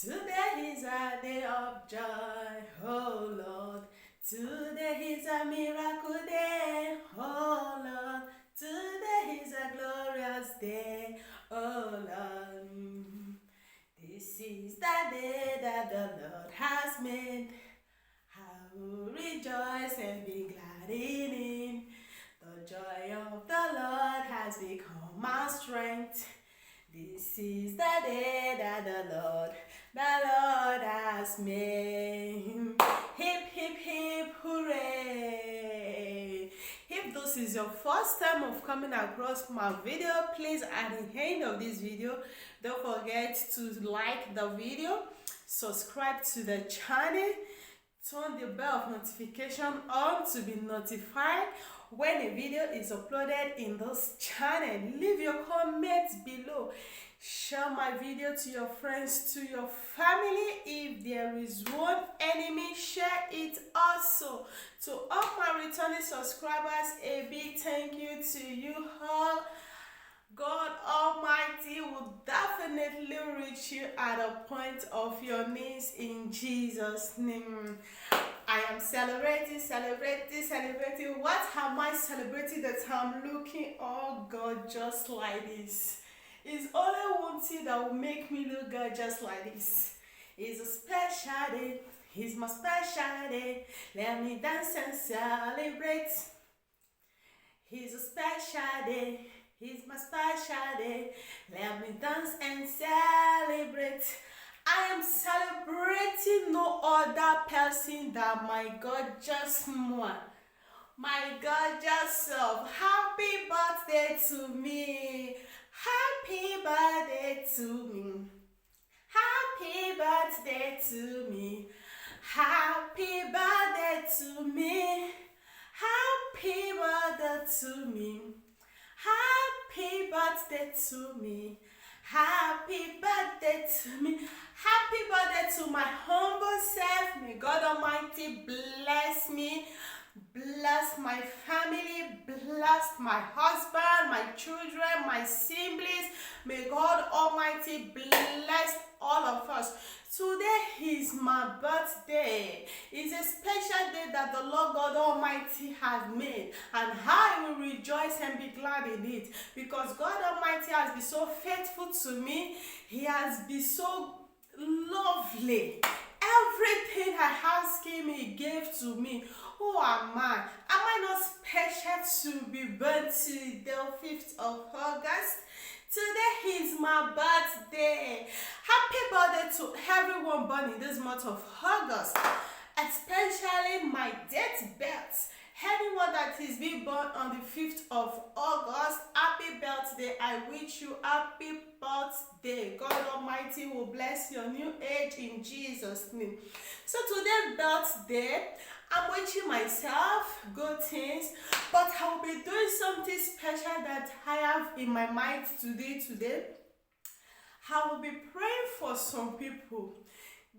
Today is a day of joy, oh Lord. Today is a miracle day, oh Lord. Today is a glorious day, oh Lord. This is the day that the Lord has made. I will rejoice and be glad in it. The joy of the Lord has become my strength. This is the day that the Lord has made. Hip, hip, hip, hooray! If this is your first time of coming across my video, please at the end of this video, don't forget to like the video, subscribe to the channel, turn the bell of notification on to be notified when a video is uploaded in this channel. Leave your comments below. Share my video to your friends, to your family. If there is one enemy, share it also. To all my returning subscribers, a big thank you to you all. God Almighty will definitely reach you at a point of your needs in Jesus' name. I am celebrating. What am I celebrating that I'm looking, oh God, just like this? It's only one thing that will make me look good just like this. It's a special day. It's my special day. Let me dance and celebrate. It's a special day. It's my special day. Let me dance and celebrate. I am celebrating no other person than my gorgeous one. My gorgeous self. Happy birthday to me. Happy birthday to me. Happy birthday to me. Happy birthday to me. Happy birthday to me. Happy birthday to me. Happy birthday to me. Happy birthday to my humble self. May God Almighty bless me, bless my family, bless my husband, my children, my siblings. May God Almighty bless all of us. Today is my birthday. It's a special day that the Lord God Almighty has made, and I will rejoice and be glad in it, because God Almighty has been so faithful to me. He has been so lovely. Everything I asked him, he gave to me. Who am I? Am I not special to be born to the 5th of August? Today is my birthday. Happy birthday to everyone born in this month of August, especially my date birth. Anyone that is being born on the 5th of August, happy birthday. I wish you happy birthday. God Almighty will bless your new age in Jesus' name. So today's birthday, I'm wishing myself good things, but I will be doing something special that I have in my mind today. I will be praying for some people.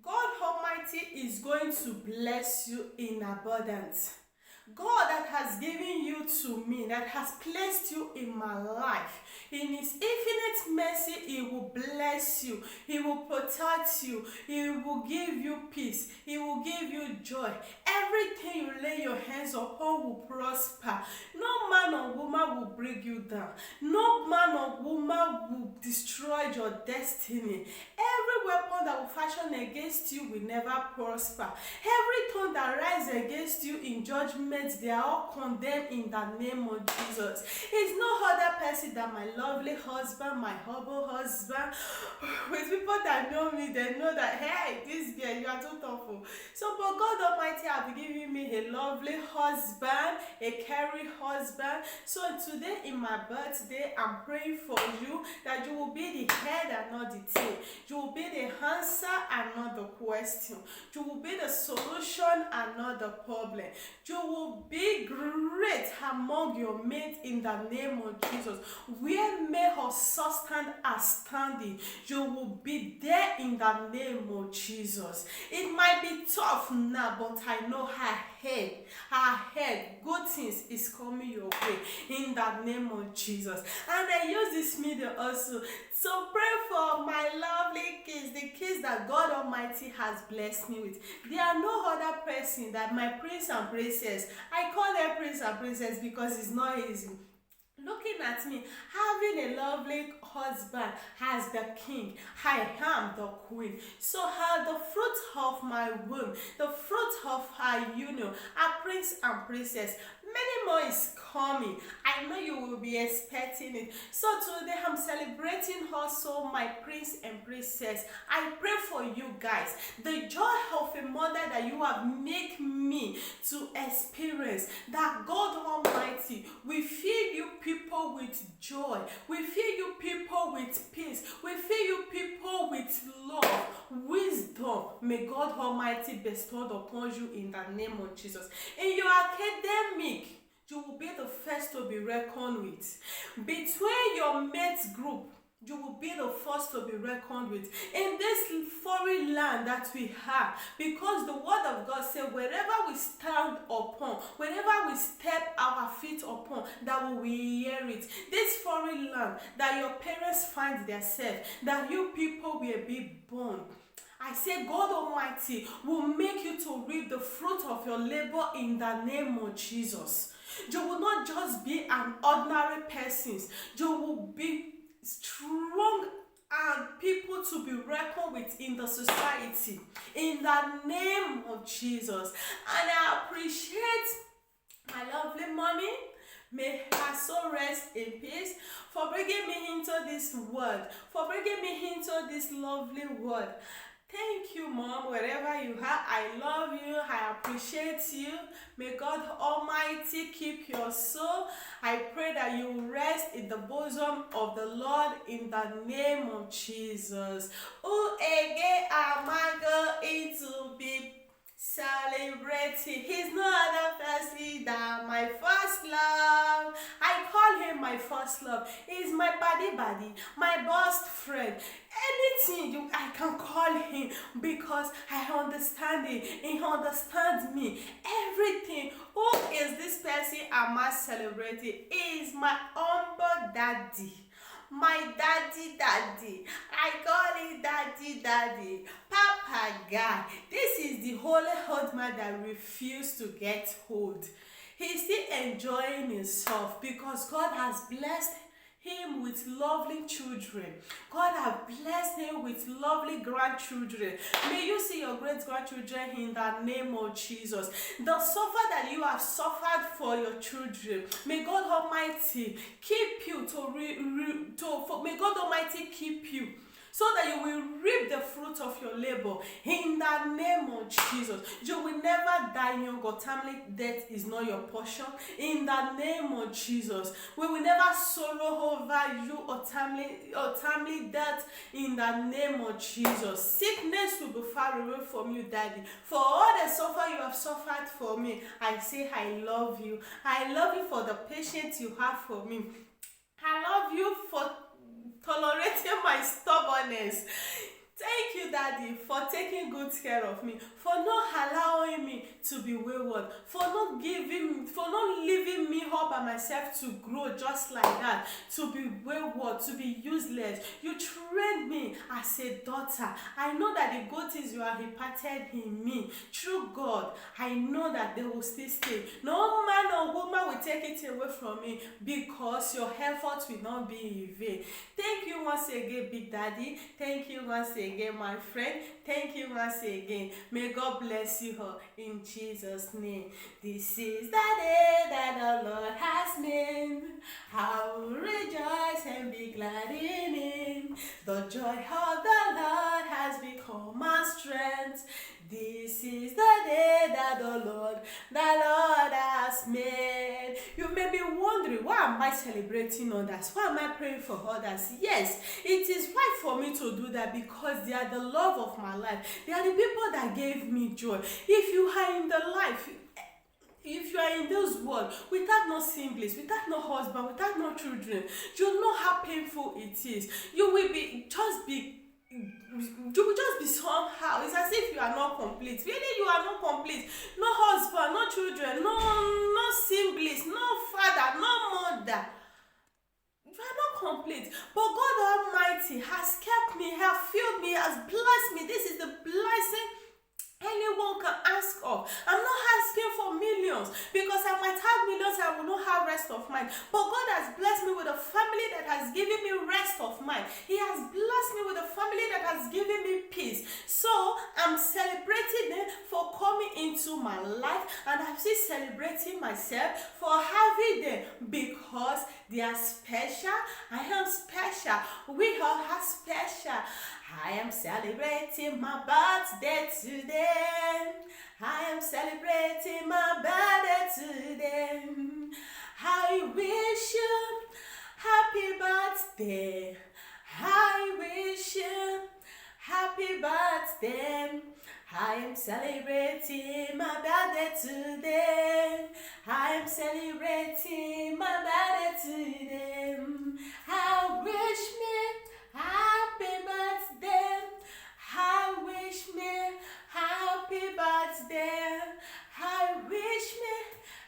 God Almighty is going to bless you in abundance. God that has given you to me, that has placed you in my life, in his infinite mercy, he will bless you, he will protect you, he will give you peace, he will give you joy. Everything you lay your hands upon will prosper. No man or woman will bring you down. No man or woman will destroy your destiny. Every weapon that will fashion against you will never prosper. Every tongue that rises against you in judgment, they are all condemned in the name of Jesus. It's no other person than my lovely husband, my humble husband. With people that know me, they know that, hey, this girl, you are too thoughtful. So, but God Almighty have given me a lovely husband, a caring husband. So today in my birthday, I'm praying for you that you will be the head and not the tail. You will be the answer and not the question. You will be the solution and not the problem. You will be great among your mates in the name of Jesus. Where may or stand as standing, you will be there in the name of Jesus. It might be tough now, but I know ahead. Good things is coming your way in the name of Jesus. And I use this media also to pray for my lovely kids, the kids that God Almighty has blessed me with. There are no other person that my prince and princess. I call them prince and princess because it's not easy. Looking at me, having a lovely husband as the king, I am the queen. So the fruit of my womb, the fruit of her union, are prince and princess. Many more is coming. I know you will be expecting it. So today I'm celebrating also my prince and princess. I pray for you guys. The joy of a mother that you have made me to experience, that God Almighty will fill you people with joy. We fill you people with peace. We fill you people with love, wisdom. May God Almighty bestow upon you in the name of Jesus. In your academic, you will be the first to be reckoned with. Between your mates group, you will be the first to be reckoned with in this foreign land that we have, because the word of God says wherever we stand upon, wherever we step our feet upon, that we will hear it. This foreign land that your parents find themselves, that you people will be born. I say God Almighty will make you to reap the fruit of your labor in the name of Jesus. You will not just be an ordinary person. You will be strong and people to be reckoned with in the society in the name of Jesus. And I appreciate my lovely mommy. May her soul rest in peace for bringing me into this word, for bringing me into this lovely word. Thank you, Mom, wherever you are. I love you. I appreciate you. May God Almighty keep your soul. I pray that you will rest in the bosom of the Lord in the name of Jesus. Who again am I going to be celebrating? He's no other person than my first love. I call him my first love. He's my buddy, my best friend. Anything I can call him, because I understand it. He understands me. Everything. Who is this person am I celebrating? He is my humble daddy. My daddy. I call it daddy. Papa guy. This is the holy old man that refused to get old. He's still enjoying himself because God has blessed him with lovely children. God has blessed him with lovely grandchildren. May you see your great grandchildren in the name of Jesus. The suffer that you have suffered for your children, may God Almighty keep you may God Almighty keep you, so that you will reap the fruit of your labor in the name of Jesus. You will never die young. Untimely death is not your portion in the name of Jesus. We will never sorrow over you untimely death in the name of Jesus. Sickness will be far away from you, Daddy. For all the suffer you have suffered for me, I say I love you. I love you for the patience you have for me. I love you for tolerating my stubbornness. Thank you, Daddy, for taking good care of me, for not allowing me to be wayward, for not leaving me all by myself to grow just like that, to be wayward, to be useless. You trained me as a daughter. I know that the good things you have imparted in me through God, I know that they will still stay. No man or woman will take it away from me, because your efforts will not be in vain. Thank you once again, Big Daddy. Thank you once again, my friend. Thank you once again. May God bless you all in Jesus' name. This is the day that the Lord has made. I will rejoice and be glad in it. The joy of the Lord has become my strength. This is the day that the Lord has made. You may be wondering, why am I celebrating others? Why am I praying for others? Yes, it is right for me to do that, because they are the love of my life. They are the people that gave me joy. If you are in the life, if you are in this world without no siblings, without no husband, without no children, you know how painful it is. You will be you will just be somehow. It's as if you are not complete. Really, you are not complete. No husband, no children, no siblings, no father, no mother. You are not complete. But God Almighty has kept me, has filled me, has blessed me. This is the blessing anyone can ask of. I'm not asking for millions, because I might have millions and I will not have rest of mind. But God has blessed me with a family that has given me rest of mind. He has blessed me with a family that has given me peace. So I'm celebrating them for coming into my life, and I'm still celebrating myself for having them, because they are special. I am special. We all are special. I am celebrating my birthday today. I am celebrating my birthday today. I wish you happy birthday. I wish you happy birthday. I am celebrating my birthday today. I am celebrating my birthday today. I wish me happy birthday. I wish me happy birthday. I wish me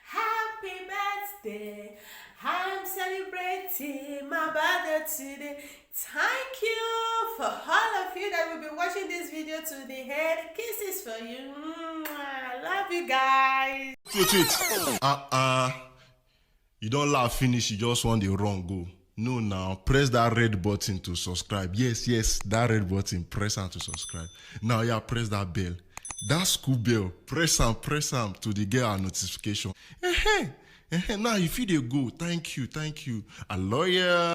happy birthday. I'm celebrating my birthday today. Thank you for all of you that will be watching this video to the end. Kisses for you. I love you guys. Wait. You don't laugh finish, you just want the wrong go. No, now press that red button to subscribe. Yes, that red button, press on to subscribe. Now yeah, press that bell. That school bell, press on to the get our notification. Now if you dey go, thank you. A lawyer.